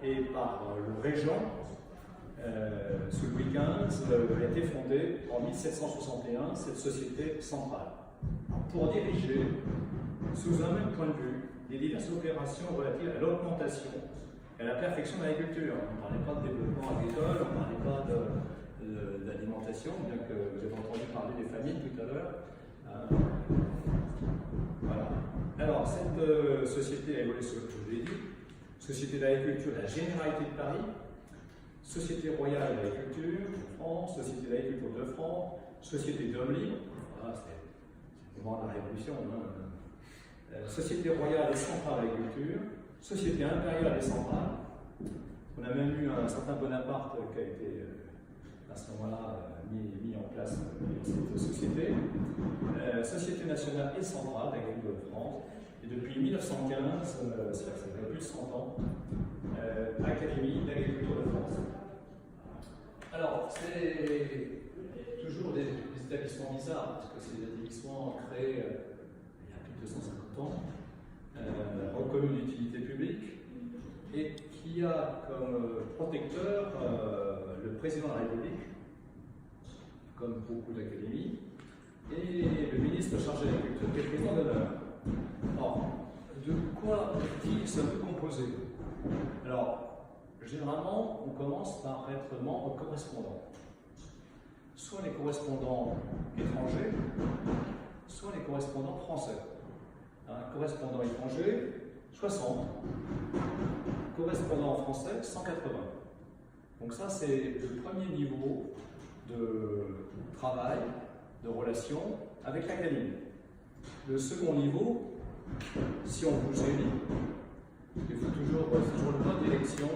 et par le régent, sous Louis XV, a été fondée en 1761 cette société centrale pour diriger, sous un même point de vue, les diverses opérations relatives à l'augmentation et à la perfection de l'agriculture. On ne parlait pas de développement agricole, on ne parlait pas d'alimentation, bien que vous avez entendu parler des familles tout à l'heure. Voilà. Alors, cette société a évolué sur ce que je vous ai dit. Société d'agriculture de la Généralité de Paris, Société royale d'agriculture de France, Société d'agriculture de France, Société d'hommes libres, voilà, c'est le moment de la Révolution, hein. Société royale et centrale d'agriculture, Société impériale et centrale. On a même eu un certain Bonaparte qui a été à ce moment-là mis en place cette société. Société nationale et centrale d'agriculture de France. Et depuis 1915, ça fait plus de 100 ans, Académie d'agriculture de France. Alors, c'est toujours des établissements bizarres, parce que c'est des établissements créés il y a plus de 250 ans, reconnus d'utilité publique, et qui a comme protecteur le président de la République, comme beaucoup d'académies, et le ministre chargé de l'agriculture, qui est le président d'honneur. Alors, de quoi est-il un peu composé? Alors, généralement, on commence par être membre correspondant. Soit les correspondants étrangers, soit les correspondants français. Correspondant étranger, 60. Correspondant français, 180. Donc ça, c'est le premier niveau de travail, de relation avec l'académie. Le second niveau, si on vous élit, il faut toujours le mode d'élection,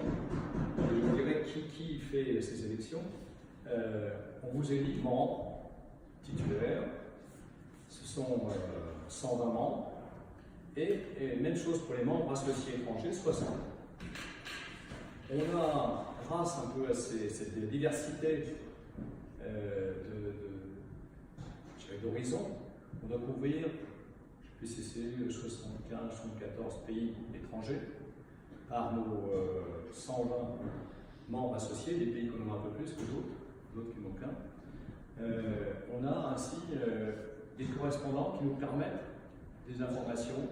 je vous dirai qui fait ces élections, on vous élit membre titulaire, ce sont 120 membres, et même chose pour les membres associés étrangers, 60. On a, grâce un peu à cette diversité d'horizons, on doit couvrir, je sais plus si c'est 75, 74 pays étrangers par nos 120 membres associés, des pays qui en ont un peu plus que d'autres qui n'ont qu'un. On a ainsi des correspondants qui nous permettent des informations,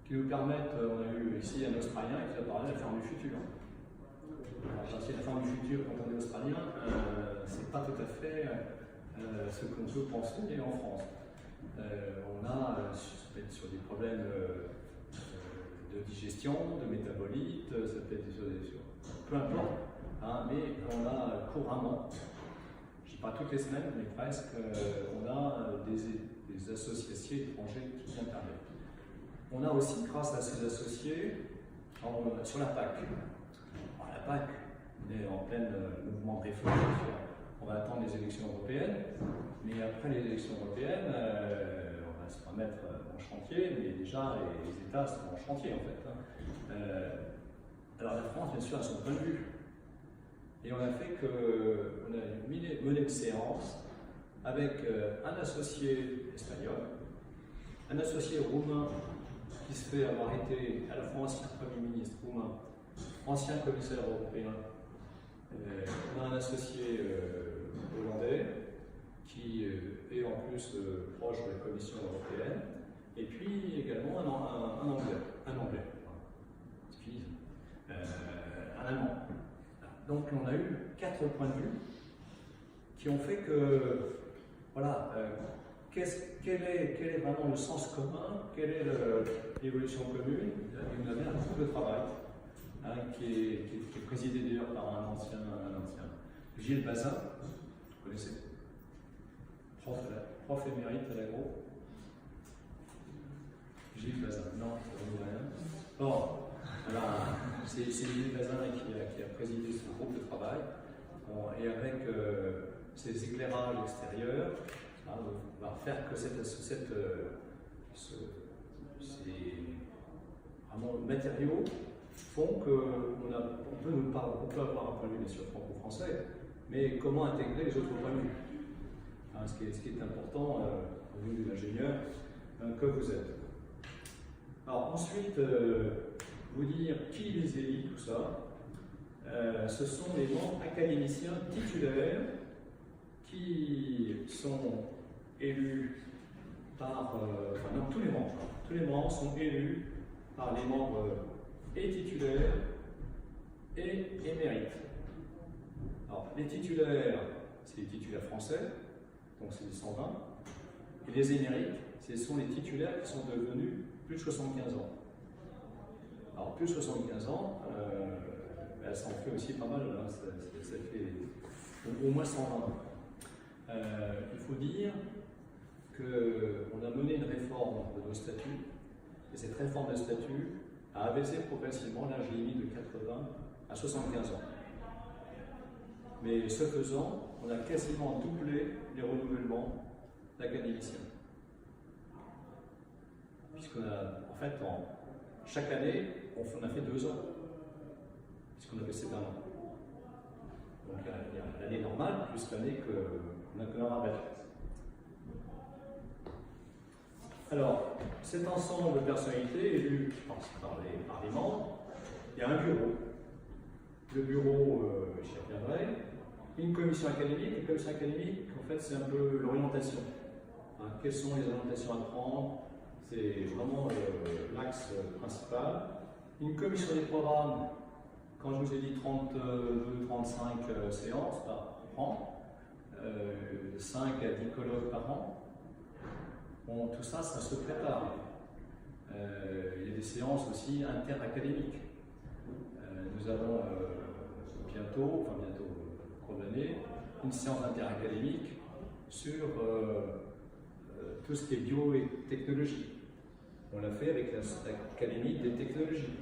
qui nous permettent, on a eu ici un Australien qui a parlé de la ferme du futur. Alors, parce que la ferme du futur, quand on est australien, c'est pas tout à fait ce qu'on peut penser en France. On a, ça peut être sur des problèmes de digestion, de métabolite, ça peut être sur peu importe, hein, mais on a couramment, je ne dis pas toutes les semaines, mais presque, on a des associés étrangers qui interviennent. On a aussi, grâce à ces associés, sur la PAC. Alors, la PAC, on est en plein mouvement de réforme. On va attendre les élections européennes, mais après les élections européennes, on va se remettre en chantier, mais déjà les États sont en chantier en fait. Alors la France, bien sûr, a son point de vue. Et on a fait on a mené une séance avec un associé espagnol, un associé roumain qui se fait avoir été à la fois ancien Premier ministre roumain, ancien commissaire européen. On a un associé hollandais qui est en plus proche de la Commission européenne, et puis également un anglais, un allemand. Donc on a eu 4 points de vue qui ont fait que, voilà, quel est vraiment le sens commun, quelle est l'évolution commune. Et on avait un groupe de travail qui est présidé d'ailleurs par un ancien Gilles Bazin, vous connaissez, prof émérite à l'agro. Gilles Bazin, non, ça ne vous dit rien. Bon, voilà, c'est Gilles Bazin qui a présidé ce groupe de travail, et avec ces éclairages extérieurs, on va faire que ces matériaux font qu'on peut avoir un point de vue bien sûr franco-français, mais comment intégrer les autres points de vue, ce qui est important au niveau de l'ingénieur que vous êtes. Alors ensuite, vous dire qui les élit, tout ça. ce sont les membres académiciens titulaires qui sont élus par, enfin non, tous les membres. Tous les membres sont élus par les membres et titulaires et émérites. Alors, les titulaires, c'est les titulaires français, donc c'est les 120, et les émérites, ce sont les titulaires qui sont devenus plus de 75 ans. Alors, plus de 75 ans, ça en fait aussi pas mal, hein, ça fait au moins 120. Il faut dire qu'on a mené une réforme de nos statuts, et cette réforme de statut a abaissé progressivement l'âge limite de 80 à 75 ans. Mais ce faisant, on a quasiment doublé les renouvellements d'académiciens. Puisqu'on a, en fait, chaque année, on a fait 2 ans, puisqu'on a baissé d'1 an. Donc il y a l'année normale, plus l'année qu'on a arrêté. Alors, cet ensemble de personnalités élues par les membres, il y a un bureau. Le bureau, j'y reviendrai, une commission académique. Une commission académique, en fait, c'est un peu l'orientation. Hein, quelles sont les orientations à prendre? C'est vraiment l'axe principal. Une commission des programmes, quand je vous ai dit 32-35 séances par an, 5 à 10 colloques par an, bon, tout ça, ça se prépare. Il y a des séances aussi interacadémiques. Nous avons bientôt, au cours de l'année, une séance interacadémique sur tout ce qui est bio et technologie. On l'a fait avec l'Académie des technologies.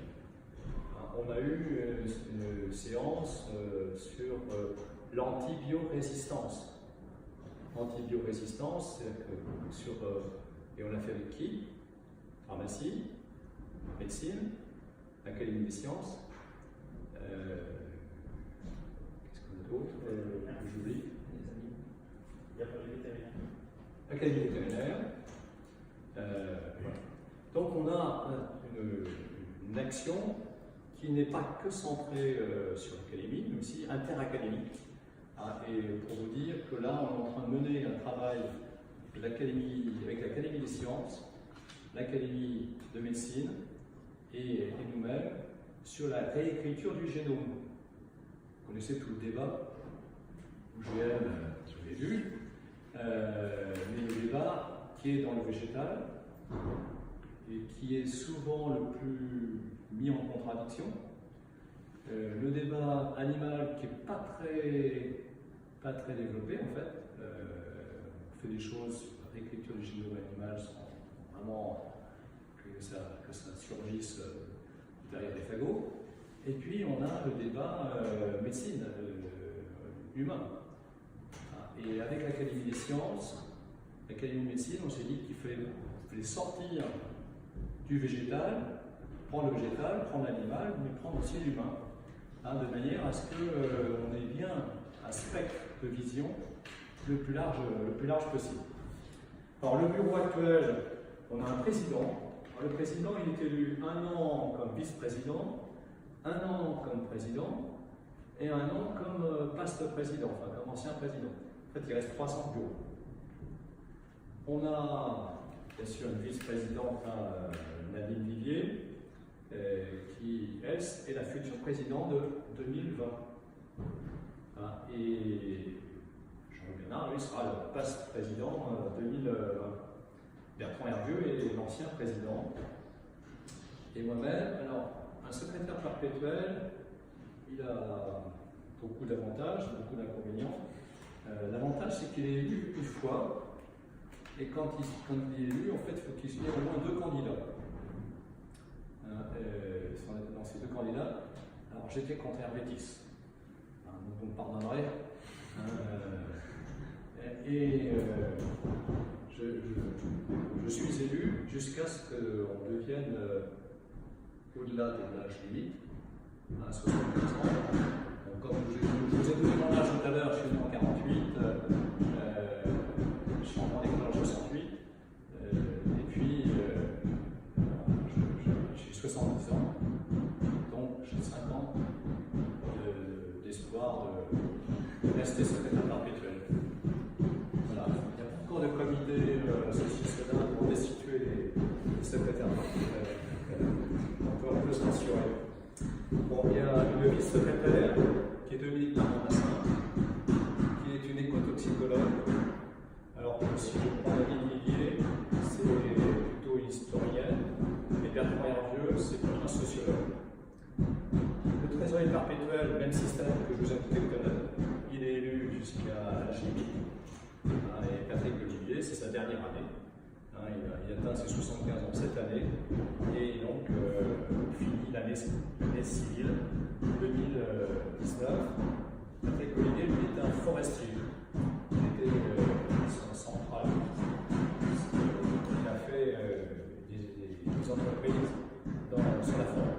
On a eu une séance sur l'antibiorésistance. Antibiorésistance, et on l'a fait avec qui? Pharmacie, médecine, Académie des sciences. Qu'est-ce qu'on a d'autre? J'oublie. Il n'y a pas de vétérinaire. Académie vétérinaire. Voilà. Donc on a une action qui n'est pas que centrée sur l'académie, mais aussi interacadémique. Et pour vous dire que là, on est en train de mener un travail avec l'Académie des sciences, l'Académie de médecine et nous-mêmes sur la réécriture du génome. Vous connaissez tout le débat, OGM, je l'ai vu, mais le débat qui est dans le végétal et qui est souvent le plus mis en contradiction. Le débat animal qui n'est pas très développé en fait. On fait des choses sur la réécriture du génome animal sans vraiment que ça surgisse derrière les fagots. Et puis on a le débat médecine, humain. Et avec l'Académie des sciences, l'Académie de médecine, on s'est dit qu'il fallait sortir du végétal, prendre le végétal, prendre l'animal, mais prendre aussi l'humain, de manière à ce qu'on ait bien un spectre de vision le plus large possible. Alors le bureau actuel, on a un président. Alors, le président, il est élu 1 an comme vice-président, 1 an comme président, et 1 an comme post-président, enfin comme ancien président. En fait, il reste 300 bureaux. On a bien sûr une vice-présidente, Nadine Vivier, qui, elle, est la future présidente de 2020. Et Jean-Bernard, lui, sera le post-président 2020. Bertrand Hervieux est l'ancien président. Et moi-même, alors, un secrétaire perpétuel, il a beaucoup d'avantages, beaucoup d'inconvénients. L'avantage, c'est qu'il est élu une fois, et quand il est élu, en fait, il faut qu'il y ait au moins 2 candidats. Dans ces 2 candidats, alors j'étais contre Hervétis, donc on me pardonnerait. Je suis élu jusqu'à ce qu'on devienne au-delà de l'âge limite, à 75 ans. Donc, comme je vous ai donné mon âge tout à l'heure, je suis né en 48, je suis en école en 68, et puis j'ai 70 ans, donc j'ai 5 ans rester secrétaire perpétuel. Voilà. Il n'y a pas encore de comité ceci-cela pour destituer les secrétaires perpétuels. On peut se rassurer. Bon, il y a une vice-secrétaire qui est Dominique Marmont-Nassin, qui est une écotoxicologue. Alors, si je prends la ligne Lillier, c'est plutôt une historienne, et Bertrand Hervieux, c'est plutôt un sociologue. Le trésorier perpétuel, même système que je vous ai écouté le connaître, il est élu jusqu'à la chimie. Et Patrick Olivier, c'est sa dernière année. Il atteint ses 75 ans cette année, et donc finit l'année civile 2019. Patrick Olivier, lui, est un forestier. Il était central. Il a fait des entreprises sur la forêt.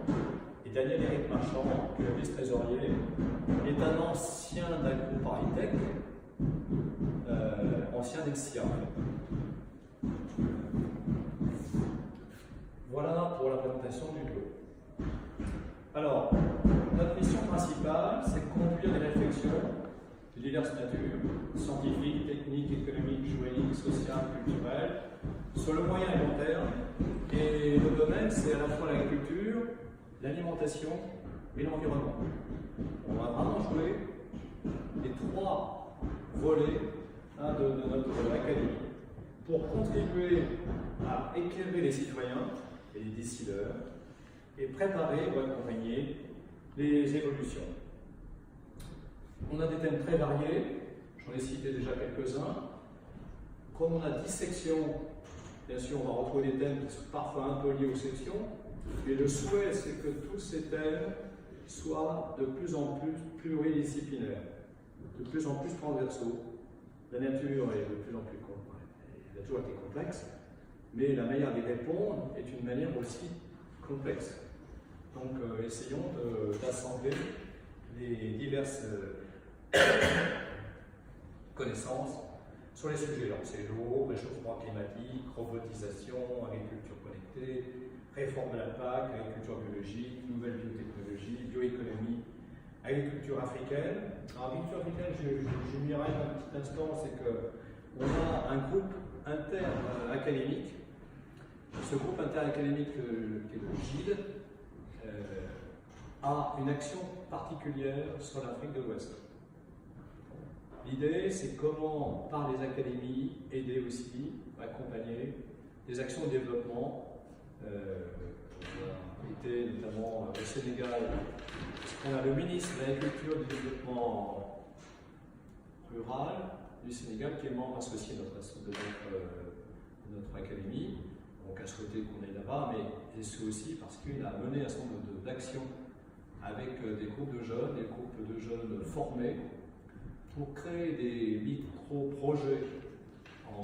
Et Daniel-Éric Marchand, qui est le vice-trésorier, est un ancien d'AgroParisTech, ancien d'Exia. Voilà pour la présentation du lot. Alors, notre mission principale, c'est de conduire des réflexions de diverses natures, scientifiques, techniques, économiques, juridiques, sociales, culturelles, sur le moyen et long terme. Et le domaine, c'est à la fois l'agriculture, l'alimentation et l'environnement. On va vraiment jouer les trois volets de notre académie pour contribuer à éclairer les citoyens et les décideurs et préparer ou accompagner les évolutions. On a des thèmes très variés, j'en ai cité déjà quelques-uns. Comme on a 10 sections, bien sûr, on va retrouver des thèmes qui sont parfois un peu liés aux sections, mais le souhait, c'est que tous ces thèmes soient de plus en plus pluridisciplinaires, de plus en plus transversaux. La nature est de plus en plus elle a toujours été complexe, mais la manière d'y répondre est une manière aussi complexe. Donc, essayons d'assembler les diverses connaissances sur les sujets. Donc, c'est l'eau, réchauffement climatique, robotisation, agriculture connectée, réforme de la PAC, agriculture biologique, nouvelles biotechnologies, bioéconomie, agriculture africaine. Alors, agriculture africaine, je m'y arrête un petit instant, c'est qu'on a un groupe interacadémique. Ce groupe interacadémique qui est le GID a une action particulière sur l'Afrique de l'Ouest. L'idée, c'est comment, par les académies, aider aussi, accompagner des actions de développement. On a été notamment au Sénégal, on a le ministre de l'Agriculture et du Développement rural du Sénégal qui est membre associé de notre académie, donc a souhaité qu'on aille là-bas, mais c'est aussi parce qu'il a mené un certain nombre d'actions avec des groupes de jeunes formés pour créer des micro-projets en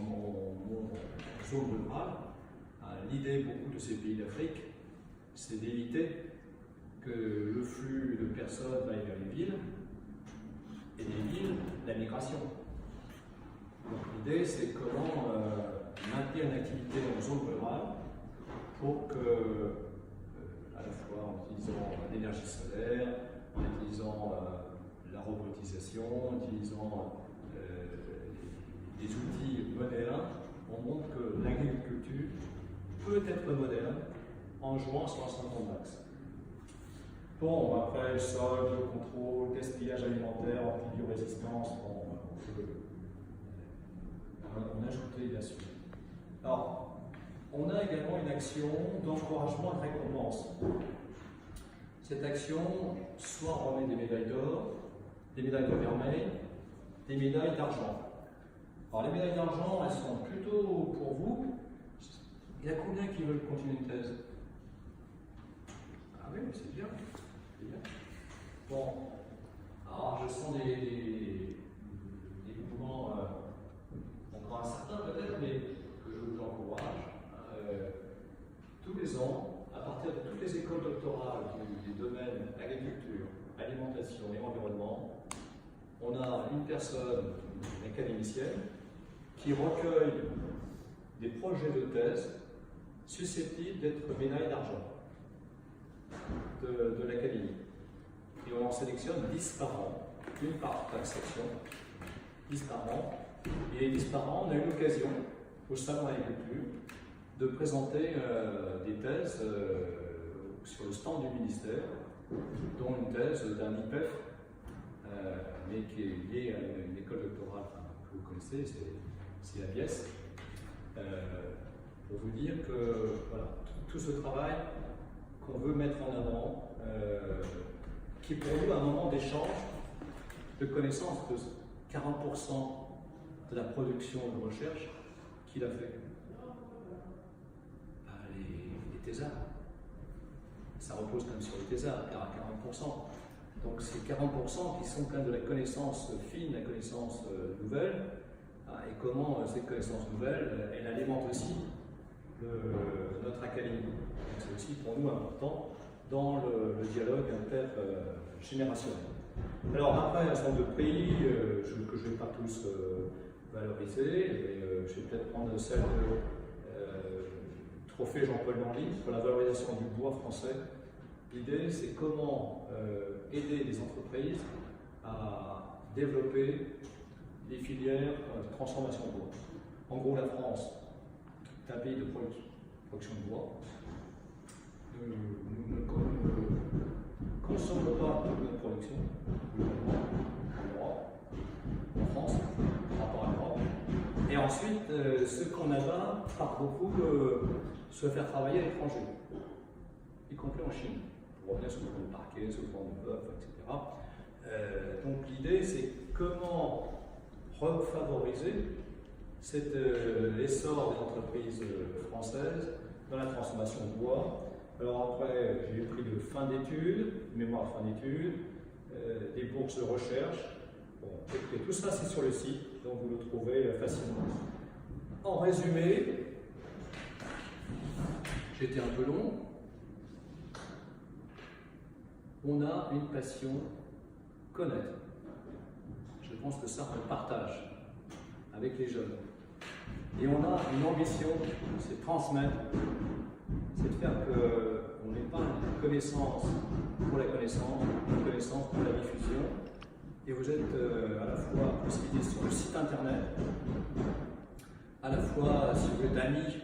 zone rurale. L'idée beaucoup de ces pays d'Afrique, c'est d'éviter que le flux de personnes aille vers les villes, et des villes, la migration. Donc l'idée, c'est comment maintenir une activité en zone rurale pour que, à la fois en utilisant l'énergie solaire, en utilisant la robotisation, en utilisant des outils modernes, on montre que l'agriculture peut être moderne en jouant sur un certain nombre d'axes. Bon, après, le sol, le contrôle, gaspillage alimentaire, antibiorésistance, on a ajouté bien sûr. Alors, on a également une action d'encouragement et de récompense. Cette action, soit on remet des médailles d'or, des médailles de vermeil, des médailles d'argent. Alors, les médailles d'argent, elles sont plutôt pour vous. Il y a combien qui veulent continuer une thèse? Ah oui, c'est bien. C'est bien. Bon, alors je sens des mouvements encore incertains peut-être, mais que je vous encourage. Tous les ans, à partir de toutes les écoles doctorales des domaines agriculture, alimentation et environnement, on a une personne, une académicienne, qui recueille des projets de thèse susceptibles d'être médailles d'argent de l'académie. Et on en sélectionne 10 par an. une par section, 10 par an. Et 10 par an, on a eu l'occasion, au Salon Agriculture, de présenter des thèses sur le stand du ministère, dont une thèse d'un IPEF, mais qui est liée à une école doctorale que vous connaissez, c'est la BIES. Pour vous dire que voilà, tout ce travail qu'on veut mettre en avant, qui est pour nous un moment d'échange de connaissances, que 40% de la production de recherche, qui l'a fait? Les thésards. Ça repose quand même sur les thésards, car à 40%. Donc c'est 40% qui sont quand même de la connaissance fine, la connaissance nouvelle, et comment cette connaissance nouvelle, elle alimente aussi notre académie. C'est aussi pour nous important dans le dialogue intergénérationnel. Alors après, un certain nombre de prix que je ne vais pas tous valoriser, mais je vais peut-être prendre celle de Trophée Jean-Paul Landy pour la valorisation du bois français. L'idée, c'est comment aider les entreprises à développer des filières de transformation de bois. En gros, la France est un pays de production de bois. Nous ne consommons pas toute notre production en Europe, en France, par rapport à l'Europe. Et ensuite, ce qu'on abat par beaucoup se faire travailler à l'étranger, y compris en Chine, pour revenir sur le plan de parquet, sur le plan de bœuf, etc. Donc l'idée, c'est comment refavoriser cet essor des entreprises françaises dans la transformation de bois. Alors après, j'ai pris de fin d'études, mémoire de fin d'études, des bourses de recherche. Bon, et tout ça, c'est sur le site, donc vous le trouvez facilement. En résumé, j'étais un peu long. On a une passion, connaître. Je pense que ça, on le partage avec les jeunes. Et on a une ambition, c'est transmettre, c'est de faire qu'on n'ait pas une connaissance pour la connaissance, une connaissance pour la diffusion. Et vous êtes à la fois possibilité sur le site internet, à la fois si vous êtes amis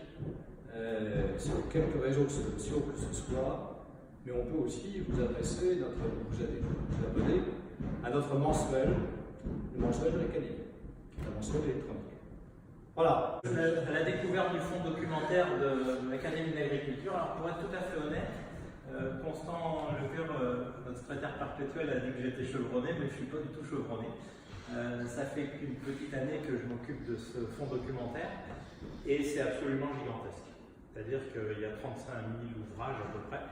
sur quelques réseaux sociaux que ce soit, mais on peut aussi vous adresser, vous abonner à notre mensuel, le mensuel de l'Académie, la mensuel électronique. Voilà. À la découverte du fonds documentaire de l'Académie d'agriculture, alors pour être tout à fait honnête, Constant Lecoeur, notre secrétaire perpétuel, a dit que j'étais chevronné, mais je ne suis pas du tout chevronné. Ça fait qu'une petite année que je m'occupe de ce fonds documentaire et c'est absolument gigantesque. C'est-à-dire qu'il y a 35 000 ouvrages à peu près,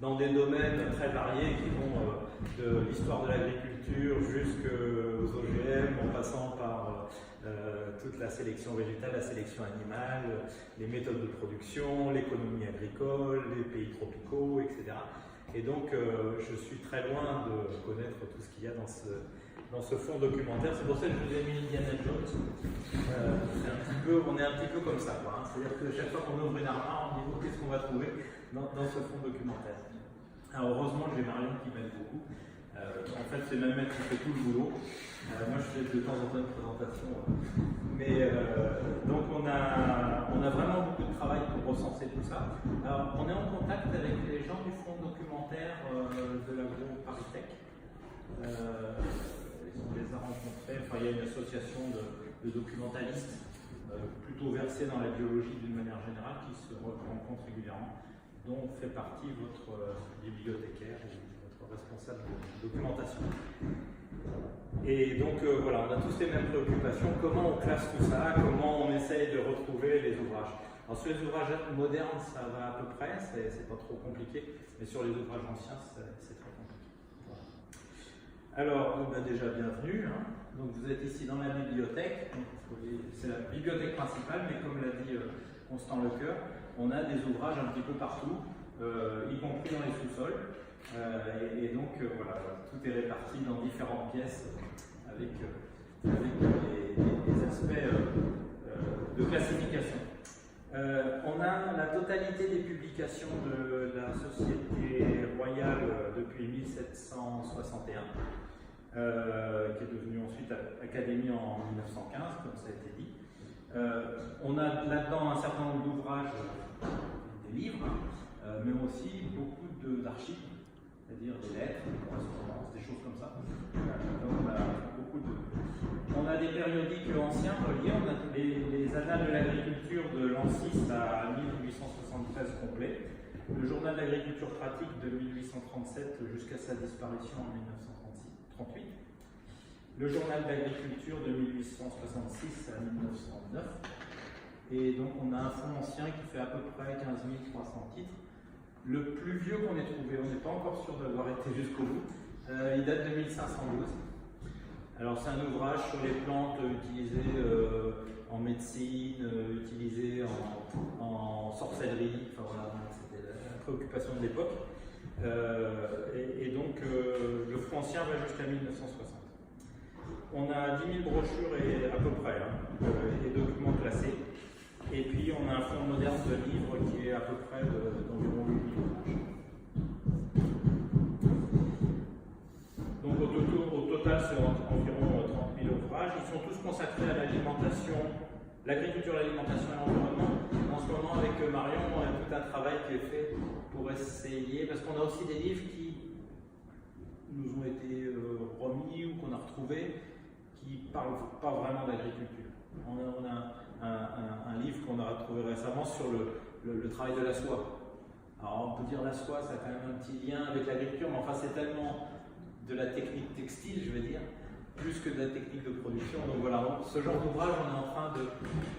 dans des domaines très variés qui vont de l'histoire de l'agriculture jusqu'aux OGM, en passant par toute la sélection végétale, la sélection animale, les méthodes de production, l'économie agricole, les pays tropicaux, etc. Et donc, je suis très loin de connaître tout ce qu'il y a dans ce fonds documentaire. C'est pour ça que je vous ai mis Indiana Jones. On est un petit peu comme ça, quoi, hein. C'est-à-dire que chaque fois qu'on ouvre une armoire, on dit oh, qu'est-ce qu'on va trouver dans ce fonds documentaire. Alors, heureusement, j'ai Marion qui m'aide beaucoup. En fait, c'est même elle qui fait tout le boulot. Moi, je fais de temps en temps une présentation. Mais donc, on a vraiment beaucoup de travail pour recenser tout ça. Alors, on est en contact avec les gens du fonds documentaire de l'agro-Paris-Tech. On les a rencontrés. Enfin, il y a une association de documentalistes plutôt versés dans la biologie d'une manière générale qui se rencontrent régulièrement, dont fait partie votre bibliothécaire et votre responsable de documentation. Et donc voilà, on a tous les mêmes préoccupations. Comment on classe tout ça? Comment on essaye de retrouver les ouvrages? Alors sur les ouvrages modernes, ça va à peu près, c'est pas trop compliqué, mais sur les ouvrages anciens, c'est très compliqué. Voilà. Alors, déjà bienvenue. Hein. Donc vous êtes ici dans la bibliothèque. C'est la bibliothèque principale, mais comme l'a dit Constant Lecoeur, on a des ouvrages un petit peu partout, y compris dans les sous-sols. Et donc voilà, tout est réparti dans différentes pièces avec des aspects de classification. On a la totalité des publications de la Société royale depuis 1761, qui est devenue ensuite Académie en 1915, comme ça a été dit. On a là-dedans un certain nombre d'ouvrages, des livres, mais aussi beaucoup d'archives, c'est-à-dire des lettres, des correspondances, des choses comme ça. Donc on a des périodiques anciens reliés, on a les annales de l'agriculture de l'an 6 à 1873 complet, le journal d'agriculture pratique de 1837 jusqu'à sa disparition en 1938, le journal d'agriculture de 1866 à 1909, et donc on a un fonds ancien qui fait à peu près 15 300 titres. Le plus vieux qu'on ait trouvé, on n'est pas encore sûr d'avoir été jusqu'au bout, il date de 1512. Alors c'est un ouvrage sur les plantes utilisées en médecine, utilisées en sorcellerie, enfin voilà, c'était la préoccupation de l'époque. Et donc le fonds ancien va jusqu'à 1960. On a 10 000 brochures et à peu près, et documents classés. Et puis on a un fonds moderne de livres qui est à peu près d'environ 8 000 ouvrages. Donc au total, c'est environ 30 000 ouvrages. Ils sont tous consacrés à l'alimentation, l'agriculture, l'alimentation et l'environnement. En ce moment, avec Marion, on a tout un travail qui est fait pour essayer, parce qu'on a aussi des livres qui nous ont été remis ou qu'on a retrouvés, qui ne parlent pas vraiment d'agriculture. On a un livre qu'on a retrouvé récemment sur le travail de la soie. Alors on peut dire la soie, ça a quand même un petit lien avec l'agriculture, mais enfin c'est tellement de la technique textile, je veux dire, plus que de la technique de production. Donc voilà, ce genre d'ouvrage, on est en train de...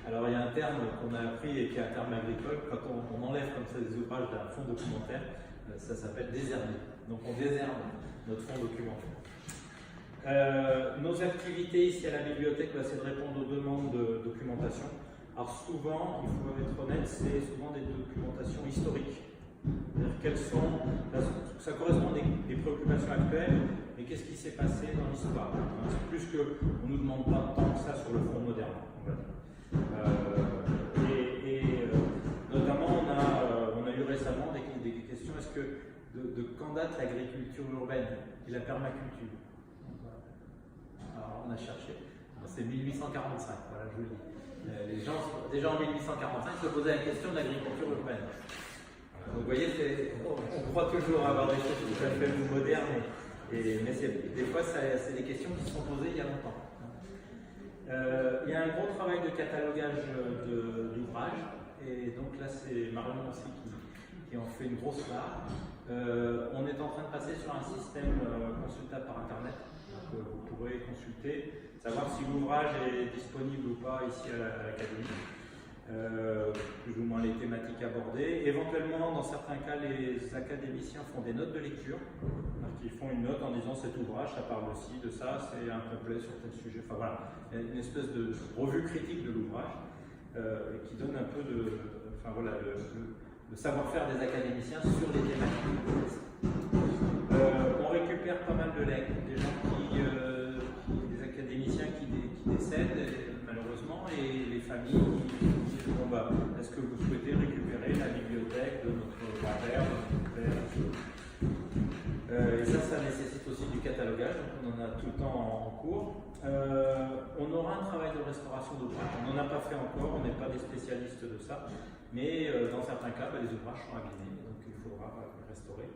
Alors il y a un terme qu'on a appris et qui est un terme agricole, quand on enlève comme ça des ouvrages d'un fonds documentaire, ça s'appelle désherber. Donc on désherbe notre fonds documentaire. Nos activités ici à la bibliothèque, c'est de répondre aux demandes de documentation. Alors souvent, il faut être honnête, c'est souvent des documentations historiques. C'est-à-dire quelles sont, ça correspond à des préoccupations actuelles, mais qu'est-ce qui s'est passé dans l'histoire. C'est plus qu'on ne nous demande pas tant que ça sur le front moderne. Notamment, on a eu récemment des questions, est-ce que de quand date l'agriculture urbaine et la permaculture? Alors on a cherché, c'est 1845, voilà, je vous le dis. Les gens, déjà en 1845, se posaient la question de l'agriculture urbaine. Donc vous voyez, on croit toujours avoir des choses tout à fait modernes, mais des fois, c'est des questions qui se sont posées il y a longtemps. Il y a un gros travail de catalogage d'ouvrages, et donc là, c'est Marion aussi qui en fait une grosse part. On est en train de passer sur un système consultable par Internet. Donc, vous pourrez consulter, savoir si l'ouvrage est disponible ou pas ici à l'Académie. Plus ou moins les thématiques abordées. Éventuellement, dans certains cas, les académiciens font des notes de lecture. Ils font une note en disant cet ouvrage, ça parle aussi de ça, c'est incomplet sur tel sujet. Enfin voilà, il y a une espèce de revue critique de l'ouvrage qui donne un peu de, enfin, voilà, le savoir-faire des académiciens sur les thématiques. On récupère pas mal de legs, des gens des académiciens qui décèdent malheureusement, et les familles qui disent bon, est-ce que vous souhaitez récupérer la bibliothèque de notre grand-père, de notre père, et ça nécessite aussi du catalogage, donc on en a tout le temps en cours. On aura un travail de restauration d'ouvrages, on n'en a pas fait encore, on n'est pas des spécialistes de ça, mais dans certains cas, les ouvrages sont abîmés, donc il faudra restaurer.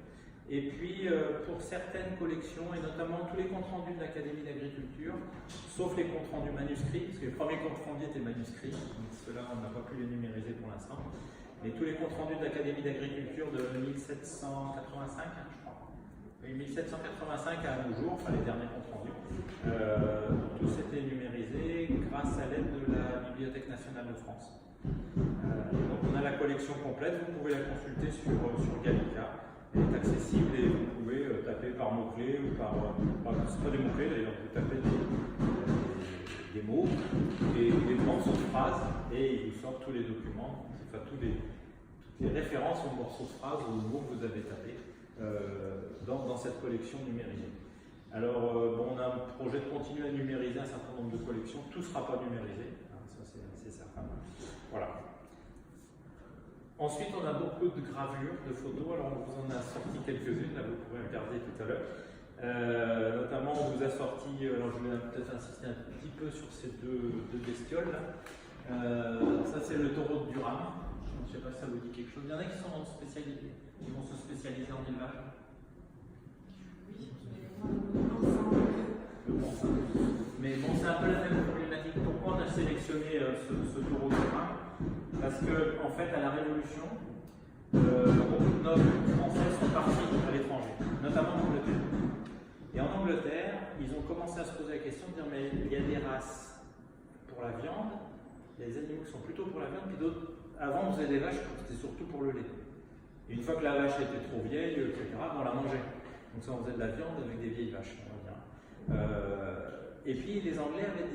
Et puis, pour certaines collections, et notamment tous les comptes rendus de l'Académie d'agriculture, sauf les comptes rendus manuscrits, parce que les premiers comptes rendus étaient manuscrits, donc ceux-là, on n'a pas pu les numériser pour l'instant, mais tous les comptes rendus de l'Académie d'agriculture de 1785, je crois, et 1785 à nos jours, enfin les derniers comptes rendus, tous étaient numérisés grâce à l'aide de la Bibliothèque nationale de France. Donc on a la collection complète, vous pouvez la consulter sur Gallica. Elle est accessible et vous pouvez taper par mots-clés ou c'est pas des mots-clés d'ailleurs, vous tapez des mots et des morceaux de phrases et il vous sort tous les documents, enfin toutes les références aux morceaux de phrases ou aux mots que vous avez tapés dans cette collection numérisée. Alors on a un projet de continuer à numériser un certain nombre de collections, tout ne sera pas numérisé, hein, ça c'est certain. Voilà. Ensuite, on a beaucoup de gravures, de photos. Alors, on vous en a sorti quelques-unes, là vous pourrez regarder tout à l'heure. Notamment, on vous a sorti, alors je vais peut-être insister un petit peu sur ces deux bestioles là. Ça, c'est le taureau de Durham. Je ne sais pas si ça vous dit quelque chose. Il y en a qui sont spécialisés, qui vont se spécialiser en élevage. Oui, mais bon, c'est un peu la même problématique. Pourquoi on a sélectionné ce taureau de Durham? Parce que, en fait, à la Révolution, beaucoup de nobles français sont partis à l'étranger, notamment en Angleterre. Et en Angleterre, ils ont commencé à se poser la question de dire mais il y a des races pour la viande, les animaux qui sont plutôt pour la viande, puis d'autres, avant on faisait des vaches, c'était surtout pour le lait. Et une fois que la vache était trop vieille, etc., on la mangeait. Donc ça on faisait de la viande avec des vieilles vaches, on va dire. Et puis les Anglais avaient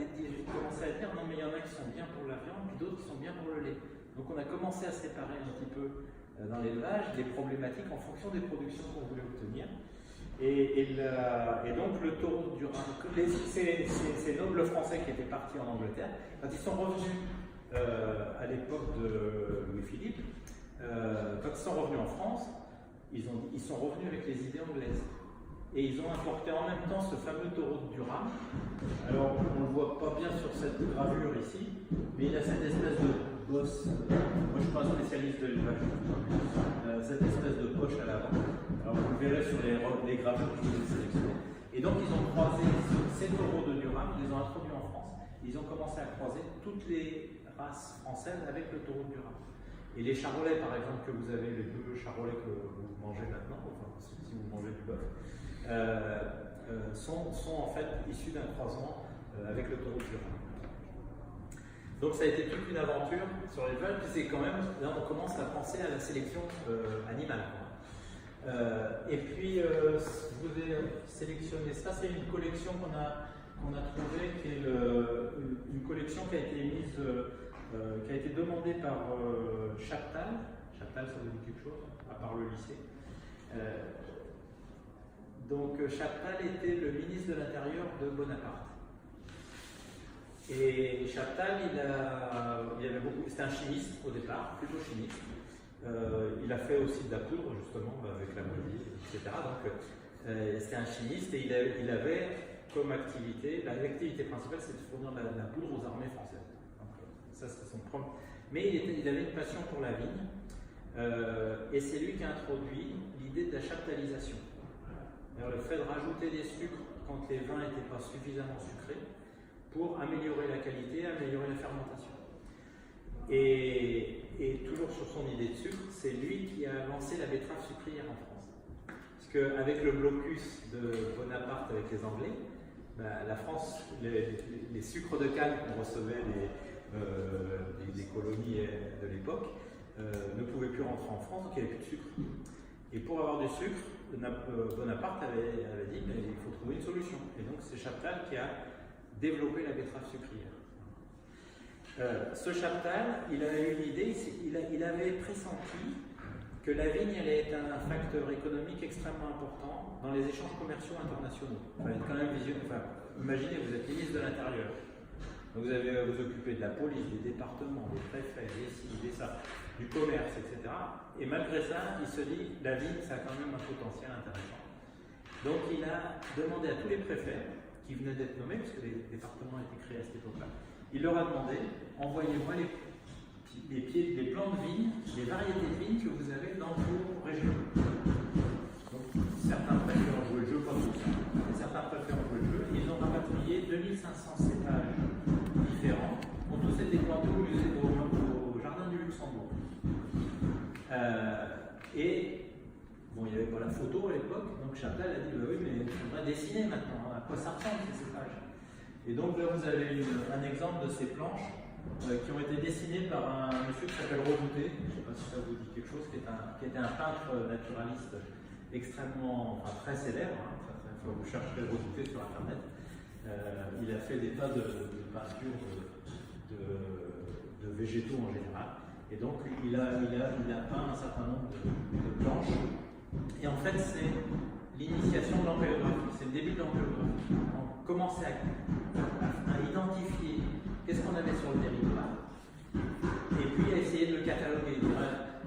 commencé à dire non mais il y en a qui sont bien pour la viande, puis d'autres qui sont bien pour le lait. Donc on a commencé à séparer un petit peu dans l'élevage des problématiques en fonction des productions qu'on voulait obtenir. Et donc le taureau de Durham, ces nobles français qui étaient partis en Angleterre, quand ils sont revenus à l'époque de Louis-Philippe, quand ils sont revenus en France, ils sont revenus avec les idées anglaises. Et ils ont importé en même temps ce fameux taureau de Durham. Alors, on ne le voit pas bien sur cette gravure ici, mais il a cette espèce de bosse. Moi, je ne suis pas un spécialiste de l'élevage, cette espèce de poche à l'avant. Alors, vous le verrez sur les gravures que je vous ai sélectionnées. Et donc, ils ont croisé ces taureaux de Durham, ils les ont introduits en France. Ils ont commencé à croiser toutes les races françaises avec le taureau de Durham. Et les charolais, par exemple, que vous avez, les deux charolais que vous mangez maintenant, enfin, si vous mangez du bœuf, sont en fait issus d'un croisement avec le taureau de Durham. Donc ça a été toute une aventure sur l'élevage, puis c'est quand même, là on commence à penser à la sélection animale. Et puis je vous ai sélectionné, ça c'est une collection qu'on a trouvée, qui est une collection qui a été émise, qui a été demandée par Chaptal. Chaptal, ça vous dit quelque chose, à part le lycée. Donc Chaptal était le ministre de l'Intérieur de Bonaparte. Et Chaptal, c'était un chimiste au départ, plutôt chimiste. Il a fait aussi de la poudre, justement, avec la molie, etc. Donc c'était un chimiste et il avait comme activité, l'activité principale, c'est de fournir de la poudre aux armées françaises. Donc, ça, c'était son premier. Mais il avait une passion pour la vigne. Et c'est lui qui a introduit l'idée de la chaptalisation. Alors, le fait de rajouter des sucres quand les vins n'étaient pas suffisamment sucrés pour améliorer la qualité, améliorer la fermentation. Et toujours sur son idée de sucre, c'est lui qui a lancé la betterave sucrière en France. Parce qu'avec le blocus de Bonaparte avec les Anglais, la France, les sucres de canne qu'on recevait des colonies de l'époque ne pouvaient plus rentrer en France, donc il n'y avait plus de sucre. Et pour avoir du sucre, Bonaparte avait dit qu'il faut trouver une solution. Et donc c'est Chaptal qui a développé la betterave sucrière. Ce Chaptal, il avait une idée, il avait pressenti que la vigne allait être un facteur économique extrêmement important dans les échanges commerciaux internationaux. Il fallait quand même imaginez, vous êtes ministre de l'Intérieur. Donc vous avez vous occupez de la police, des départements, des préfets, des ça, du commerce, etc. Et malgré ça, il se dit, la vigne, ça a quand même un potentiel intéressant. Donc il a demandé à tous les préfets, qui venaient d'être nommés, puisque les départements étaient créés à cette époque-là, il leur a demandé, envoyez-moi les plants de vigne, les variétés de vigne que vous avez dans vos régions. Donc certains préfets ont joué le jeu, pas tous, certains préfets ont joué le jeu, et ils ont rapatrié 2500 cépages différents, qui ont tous été plantés au jardin du Luxembourg. Et bon, il n'y avait pas la photo à l'époque, donc Chaptal a dit oui, mais il faudrait dessiner maintenant, à quoi ça ressemble ces cépages. Et donc là, vous avez un exemple de ces planches qui ont été dessinées par un monsieur qui s'appelle Redouté, je ne sais pas si ça vous dit quelque chose, qui était un peintre naturaliste extrêmement, très célèbre, vous chercherez Redouté sur internet. Il a fait des tas de peintures de végétaux en général. Et donc, il a peint un certain nombre de planches. Et en fait, c'est l'initiation de l'empéographie, c'est le début de l'empéographie. On commençait à identifier qu'est-ce qu'on avait sur le territoire, et puis à essayer de le cataloguer.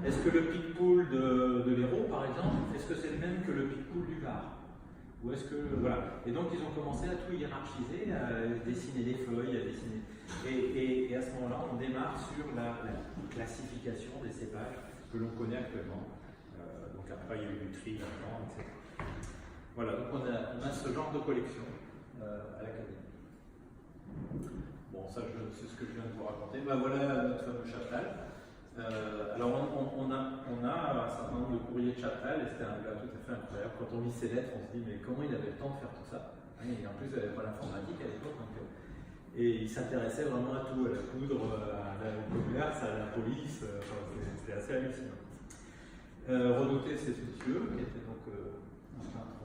Est-ce que le Picpoul de l'Hérault, par exemple, est-ce que c'est le même que le Picpoul du Var? Ou est-ce que. Voilà. Et donc, ils ont commencé à tout hiérarchiser, à dessiner des feuilles, à dessiner. Et à ce moment-là, on démarre sur la classification des cépages que l'on connaît actuellement. Donc, après, il y a eu du tri là-dedans, etc. Voilà, donc on a ce genre de collection à l'Académie. Bon, ça, c'est ce que je viens de vous raconter. Ben, voilà notre fameux Chaptal. Alors, on a un certain nombre de courriers de Chaptal, et c'était un gars tout à fait incroyable. Quand on lit ses lettres, on se dit, mais comment il avait le temps de faire tout ça? Et en plus, il n'avait pas l'informatique à l'époque. Et il s'intéressait vraiment à tout, à la poudre, au commerce, à la police. C'était assez hallucinant. Redouté, c'est ce monsieur, qui était donc un peintre.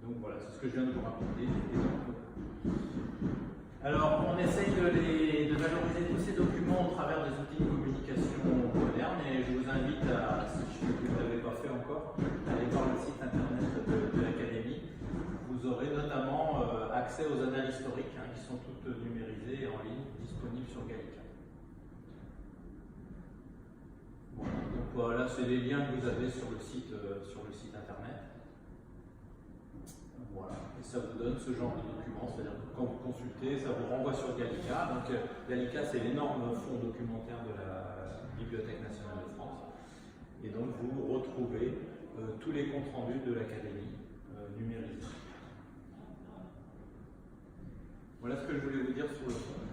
Donc voilà, c'est ce que je viens de vous raconter. Alors, on essaye de valoriser tous ces documents au travers des outils de communication modernes, et je vous invite à, si vous ne l'avez pas fait encore, à aller voir le site internet de l'Académie. Vous aurez notamment accès aux annales historiques qui sont toutes numérisées et en ligne, disponibles sur Gallica. Voilà, donc voilà, c'est les liens que vous avez sur le site internet. Voilà, et ça vous donne ce genre de documents, c'est-à-dire que quand vous consultez, ça vous renvoie sur Gallica. Donc Gallica, c'est l'énorme fonds documentaire de la Bibliothèque nationale de France. Et donc vous retrouvez tous les comptes rendus de l'Académie numérisés. Voilà ce que je voulais vous dire sur le fond.